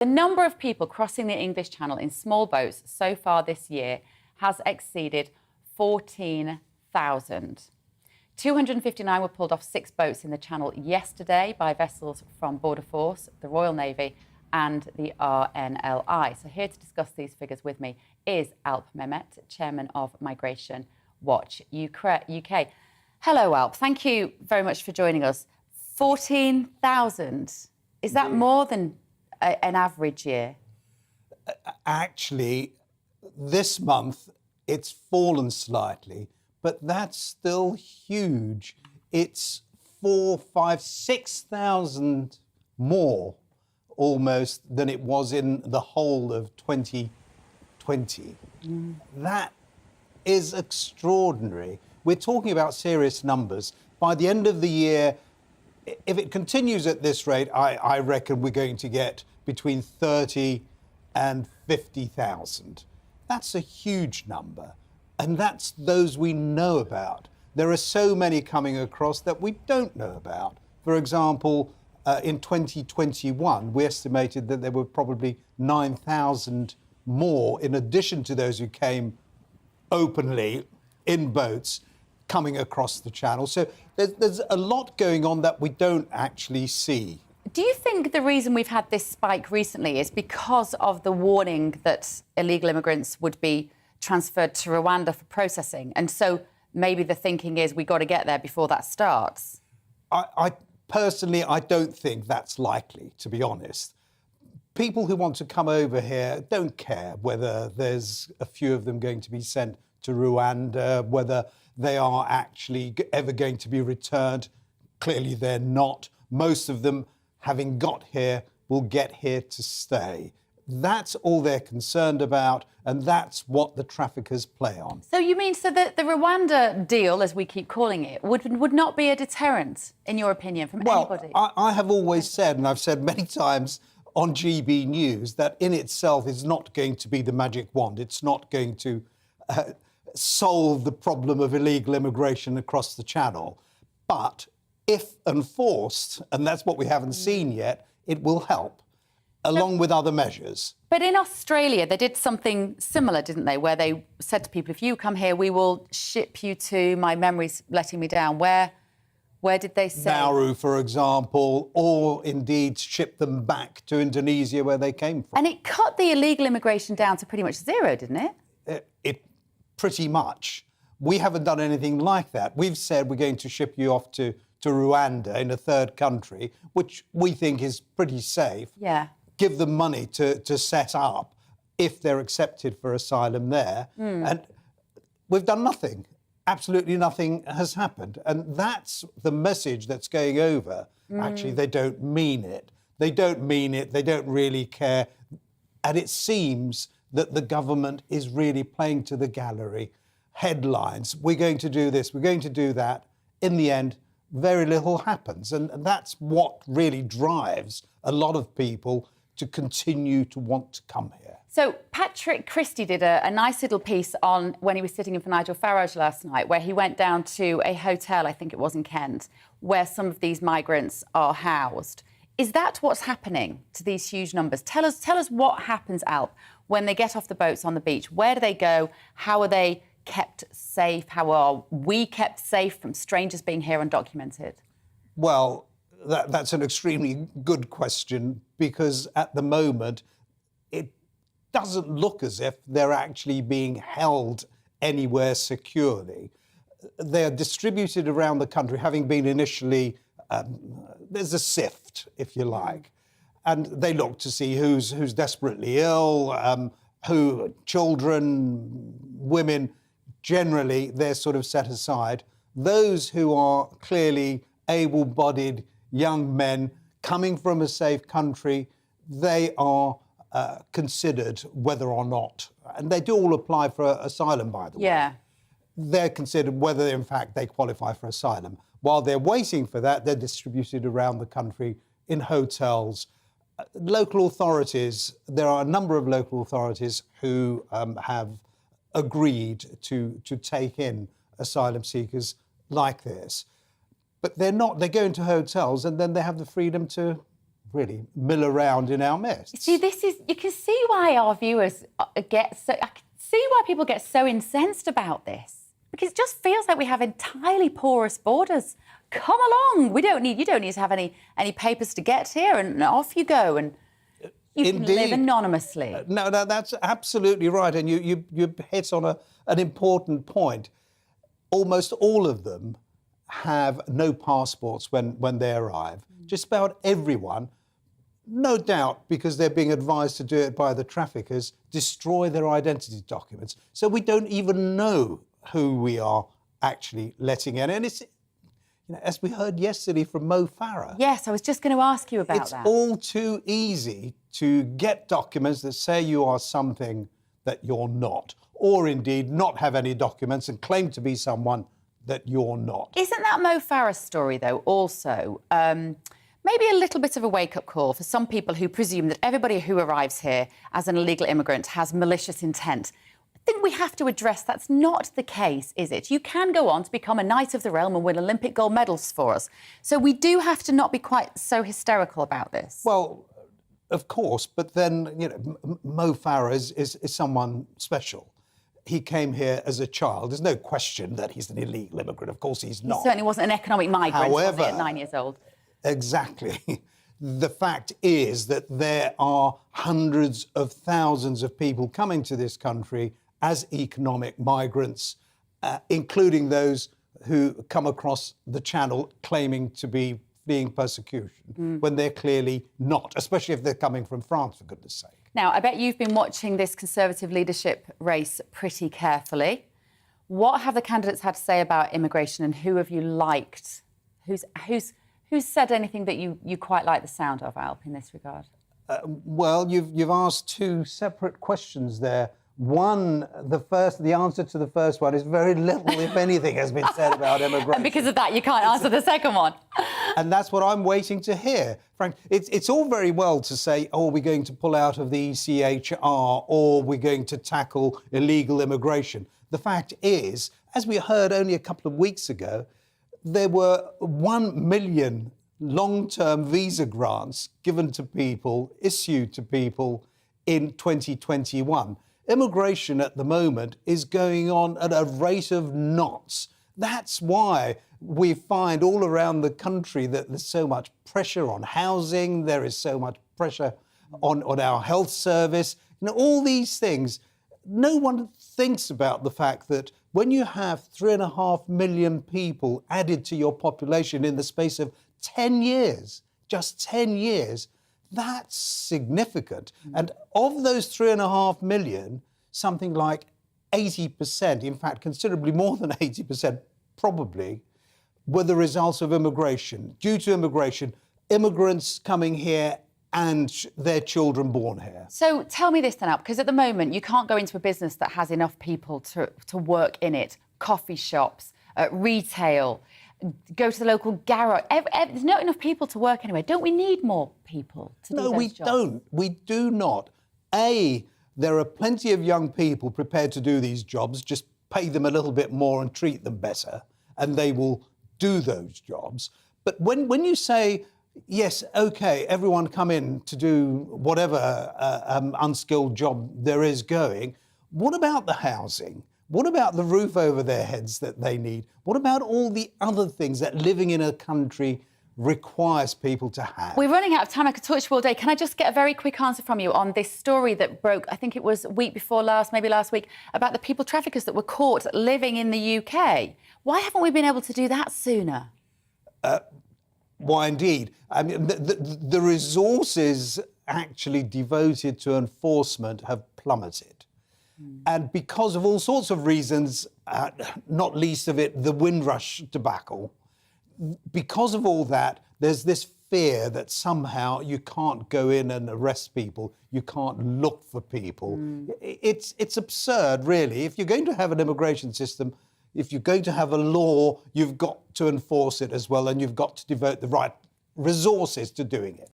The number of people crossing the English Channel in small boats so far this year has exceeded 14,000. 259 were pulled off 6 boats in the Channel yesterday by vessels from Border Force, the Royal Navy and the RNLI. So here to discuss these figures with me is Alp Mehmet, Chairman of Migration Watch UK. Hello, Alp. Thank you very much for joining us. 14,000. Is that more than an average year? Actually, this month it's fallen slightly, but that's still huge. It's 4,000, 5,000, 6,000 more almost than it was in the whole of 2020. That is extraordinary. We're talking about serious numbers. By the end of the year, if it continues at this rate, I reckon we're going to get between 30 and 50,000. That's a huge number. And that's those we know about. There are so many coming across that we don't know about. For example, in 2021, we estimated that there were probably 9,000 more in addition to those who came openly in boats coming across the Channel. So there's a lot going on that we don't actually see. Do you think the reason we've had this spike recently is because of the warning that illegal immigrants would be transferred to Rwanda for processing? And so maybe the thinking is we've got to get there before that starts? I personally, I don't think that's likely, to be honest. People who want to come over here don't care whether there's a few of them going to be sent to Rwanda, whether they are actually ever going to be returned. Clearly they're not. Most of them, having got here, will get here to stay. That's all they're concerned about, and that's what the traffickers play on. So you mean the Rwanda deal, as we keep calling it, would not be a deterrent, in your opinion, from anybody? I have always said, and I've said many times on GB News, that in itself is not going to be the magic wand. It's not going to solve the problem of illegal immigration across the Channel. But if enforced, and that's what we haven't seen yet, it will help, along with other measures. But in Australia, they did something similar, didn't they, where they said to people, if you come here, we will ship you to, my memory's letting me down, where did they say? Nauru, for example, or indeed ship them back to Indonesia where they came from. And it cut the illegal immigration down to pretty much zero, didn't it? It pretty much. We haven't done anything like that. We've said we're going to ship you off to Rwanda in a third country, which we think is pretty safe. Yeah. Give them money to set up if they're accepted for asylum there. And we've done nothing. Absolutely nothing has happened. And that's the message that's going over. Actually, they don't mean it. They don't mean it. They don't really care. And it seems that the government is really playing to the gallery. Headlines, we're going to do this, we're going to do that. In the end, very little happens. And that's what really drives a lot of people to continue to want to come here. So Patrick Christie did a nice little piece on when he was sitting in for Nigel Farage last night, where he went down to a hotel, I think it was in Kent, where some of these migrants are housed. Is that what's happening to these huge numbers? Tell us what happens, Alp, when they get off the boats on the beach. Where do they go? How are they kept safe? How are we kept safe from strangers being here undocumented? Well, that's an extremely good question, because at the moment it doesn't look as if they're actually being held anywhere securely. They're distributed around the country, having been initially, there's a sift, if you like, and they look to see who's desperately ill, who children, women. Generally, they're sort of set aside. Those who are clearly able-bodied young men coming from a safe country, they are considered whether or not, and they do all apply for asylum, by the way. They're considered whether, in fact, they qualify for asylum. While they're waiting for that, they're distributed around the country in hotels. Local authorities, there are a number of local authorities who have agreed to take in asylum seekers like this. But they're not, they go into hotels and then they have the freedom to really mill around in our midst. See, you can see why our viewers I can see why people get so incensed about this. Because it just feels like we have entirely porous borders. Come along, you don't need to have any papers to get here, and off you go, and you can live anonymously. No, that's absolutely right, and you hit on an important point. Almost all of them have no passports when they arrive. Just about everyone, no doubt because they're being advised to do it by the traffickers, destroy their identity documents. So we don't even know who we are actually letting in. And it's, as we heard yesterday from Mo Farah. Yes, I was just going to ask you about that. It's all too easy to get documents that say you are something that you're not, or indeed not have any documents and claim to be someone that you're not. Isn't that Mo Farah's story, though, also maybe a little bit of a wake-up call for some people who presume that everybody who arrives here as an illegal immigrant has malicious intent? I think we have to address that's not the case, is it? You can go on to become a Knight of the Realm and win Olympic gold medals for us. So we do have to not be quite so hysterical about this. Well, of course, but then, Mo Farah is someone special. He came here as a child. There's no question that he's an illegal immigrant. Of course he's not. He certainly wasn't an economic migrant, However, was he, at 9 years old? Exactly. The fact is that there are hundreds of thousands of people coming to this country as economic migrants, including those who come across the channel claiming to be fleeing persecution, when they're clearly not, especially if they're coming from France, for goodness sake. Now, I bet you've been watching this Conservative leadership race pretty carefully. What have the candidates had to say about immigration, and who have you liked? Who's said anything that you quite like the sound of, Alp, in this regard? Well, you've asked two separate questions there. One, the answer to the first one is very little, if anything, has been said about immigration. And because of that, you can't answer the second one. And that's what I'm waiting to hear. Frank, it's all very well to say, oh, we're going to pull out of the ECHR or we're going to tackle illegal immigration. The fact is, as we heard only a couple of weeks ago, there were 1 million long-term visa grants given to people, issued to people in 2021. Immigration at the moment is going on at a rate of knots. That's why we find all around the country that there's so much pressure on housing, there is so much pressure on our health service. All these things. No one thinks about the fact that when you have 3.5 million people added to your population in the space of 10 years, just 10 years, that's significant. And of those 3.5 million, something like 80%, in fact, considerably more than 80%, probably, were the results of immigration. Due to immigration, immigrants coming here and their children born here. So tell me this then, Alp, because at the moment you can't go into a business that has enough people to work in it. Coffee shops, retail, go to the local garage. There's not enough people to work anyway. Don't we need more people to do those jobs? No, we don't. We do not. There are plenty of young people prepared to do these jobs. Just pay them a little bit more and treat them better, and they will do those jobs. But when you say, yes, OK, everyone come in to do whatever unskilled job there is going, what about the housing? What about the roof over their heads that they need? What about all the other things that living in a country requires people to have? We're running out of time. I could talk to you all day. Can I just get a very quick answer from you on this story that broke, I think it was week before last, maybe last week, about the people traffickers that were caught living in the UK? Why haven't we been able to do that sooner? Why, indeed. I mean, the resources actually devoted to enforcement have plummeted. And because of all sorts of reasons, not least of it, the Windrush debacle, because of all that, there's this fear that somehow you can't go in and arrest people, you can't look for people. It's absurd, really. If you're going to have an immigration system, if you're going to have a law, you've got to enforce it as well, and you've got to devote the right resources to doing it.